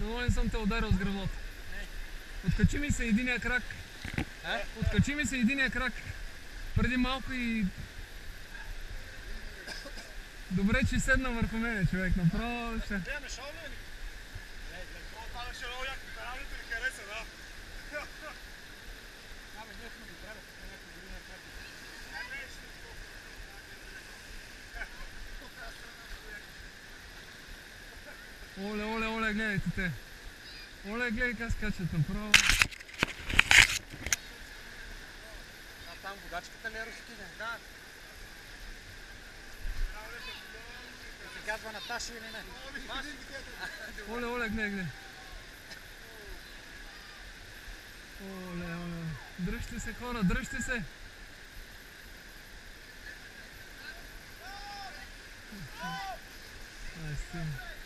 Много не съм те ударил с гръбната. Откачи ми се единия крак. Откачи ми се единия крак. Преди малко и... Добре, че седна върху мене, човек. Направо ще... Оле, гледайте те. Оле, гледай как скачат направо. Там водачката ли е рускиня? Да. Се казва Наташа или не? Оле, гледай. Оле. Дръжте се, хора, дръжте се. Ай, стига.